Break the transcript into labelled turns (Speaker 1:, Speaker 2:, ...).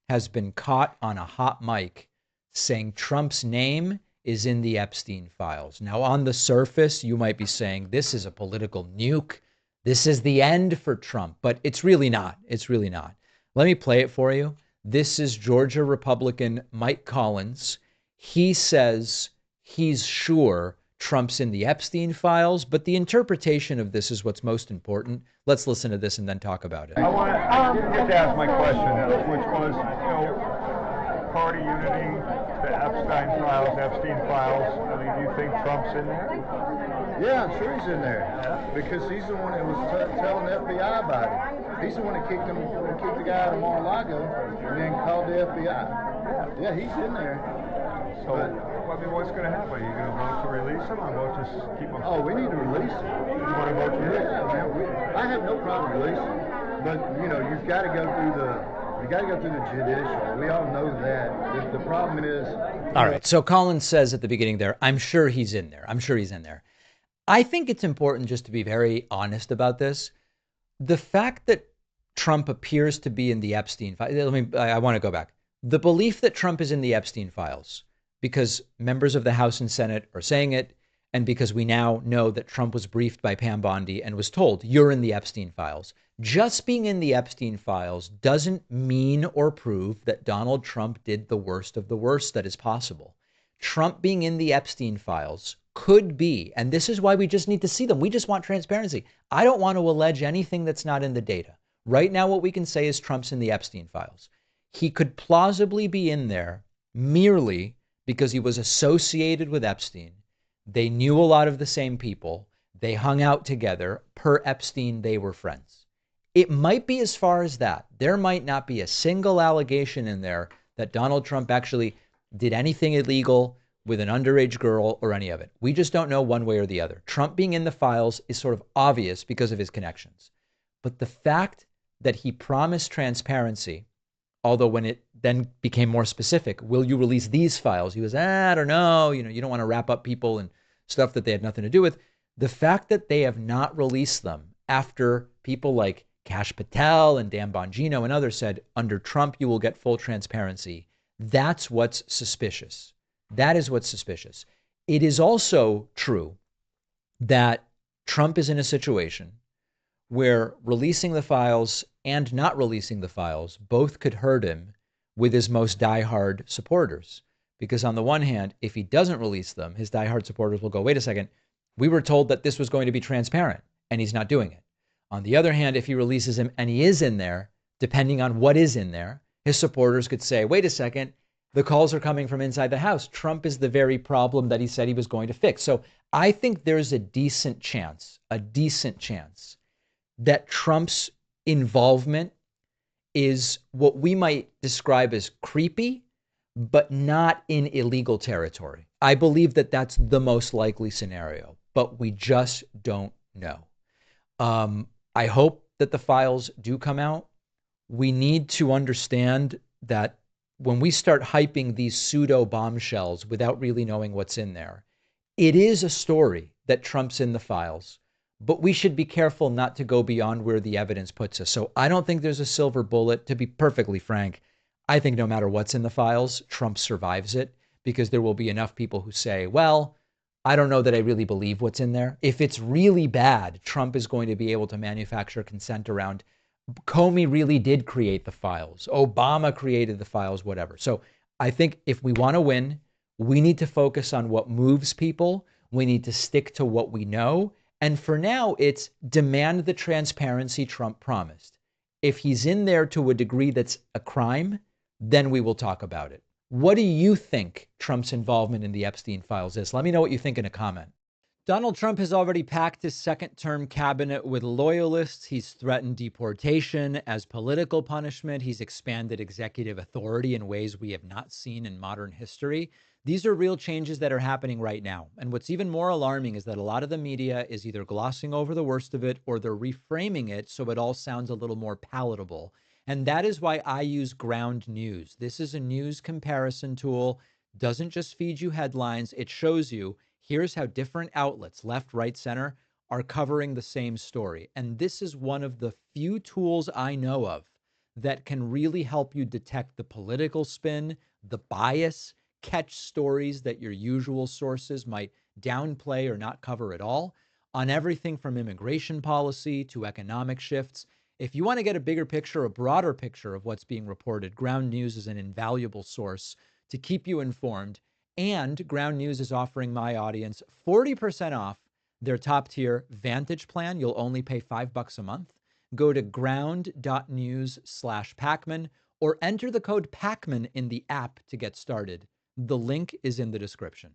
Speaker 1: has been caught on a hot mic saying Trump's name is in the Epstein files. Now, on the surface, you might be saying this is a political nuke. This is the end for Trump, but it's really not. It's really not. Let me play it for you. This is Georgia Republican Mike Collins. He says he's sure Trump's in the Epstein files, but the interpretation of this is what's most important. Let's listen to this and then talk about it.
Speaker 2: I want to get to ask my question, which was, party unity, the Epstein files. I mean, do you think Trump's in there?
Speaker 3: Yeah, I'm sure he's in there, because he's the one that was telling the FBI about it. He's the one that kicked the guy out of Mar-a-Lago and then called the FBI. Yeah, he's in there.
Speaker 2: So, what's going to happen? Are you going to vote to release him or vote to keep him?
Speaker 3: Oh, we need to release him.
Speaker 2: You want to vote to release him?
Speaker 3: Yeah, man. I have no problem releasing him. But, you've got to go through the judicial. We all know that. The problem is...
Speaker 1: All right. So Collins says at the beginning there, I'm sure he's in there. I'm sure he's in there. I think it's important just to be very honest about this. The fact that Trump appears to be in the Epstein files. I want to go back. The belief that Trump is in the Epstein files, because members of the House and Senate are saying it, and because we now know that Trump was briefed by Pam Bondi and was told, you're in the Epstein files. Just being in the Epstein files doesn't mean or prove that Donald Trump did the worst of the worst that is possible. Trump being in the Epstein files could be, and this is why we just need to see them. We just want transparency. I don't want to allege anything that's not in the data. Right now, what we can say is Trump's in the Epstein files. He could plausibly be in there merely because he was associated with Epstein. They knew a lot of the same people. They hung out together. Per Epstein, they were friends. It might be as far as that. There might not be a single allegation in there that Donald Trump actually did anything illegal with an underage girl or any of it. We just don't know one way or the other. Trump being in the files is sort of obvious because of his connections. But the fact that he promised transparency, although when it then became more specific, will you release these files? He was, I don't know. You don't want to wrap up people and stuff that they had nothing to do with. The fact that they have not released them after people like Kash Patel and Dan Bongino and others said, under Trump, you will get full transparency. That's what's suspicious. That is what's suspicious. It is also true that Trump is in a situation where releasing the files and not releasing the files both could hurt him with his most diehard supporters. Because on the one hand, if he doesn't release them, his diehard supporters will go, wait a second, we were told that this was going to be transparent and he's not doing it. On the other hand, if he releases him and he is in there, depending on what is in there, his supporters could say, wait a second, the calls are coming from inside the House. Trump is the very problem that he said he was going to fix. So I think there's a decent chance that Trump's involvement is what we might describe as creepy, but not in illegal territory. I believe that that's the most likely scenario, but we just don't know. I hope that the files do come out. We need to understand that when we start hyping these pseudo bombshells without really knowing what's in there, it is a story that Trump's in the files, but we should be careful not to go beyond where the evidence puts us. So I don't think there's a silver bullet. To be perfectly frank, I think no matter what's in the files, Trump survives it, because there will be enough people who say, well, I don't know that I really believe what's in there. If it's really bad, Trump is going to be able to manufacture consent around Comey really did create the files. Obama created the files, whatever. So I think if we want to win, we need to focus on what moves people. We need to stick to what we know. And for now, it's demand the transparency Trump promised. If he's in there to a degree that's a crime, then we will talk about it. What do you think Trump's involvement in the Epstein files is? Let me know what you think in a comment. Donald Trump has already packed his second-term cabinet with loyalists. He's threatened deportation as political punishment. He's expanded executive authority in ways we have not seen in modern history. These are real changes that are happening right now. And what's even more alarming is that a lot of the media is either glossing over the worst of it or they're reframing it so it all sounds a little more palatable. And that is why I use Ground News. This is a news comparison tool. Doesn't just feed you headlines. It shows you here's how different outlets, left, right, center, are covering the same story. And this is one of the few tools I know of that can really help you detect the political spin, the bias, catch stories that your usual sources might downplay or not cover at all, on everything from immigration policy to economic shifts. If you want to get a bigger picture, a broader picture of what's being reported, Ground News is an invaluable source to keep you informed. And Ground News is offering my audience 40% off their top tier Vantage plan. You'll only pay $5 a month. Go to ground.news/Pacman or enter the code Pacman in the app to get started. The link is in the description.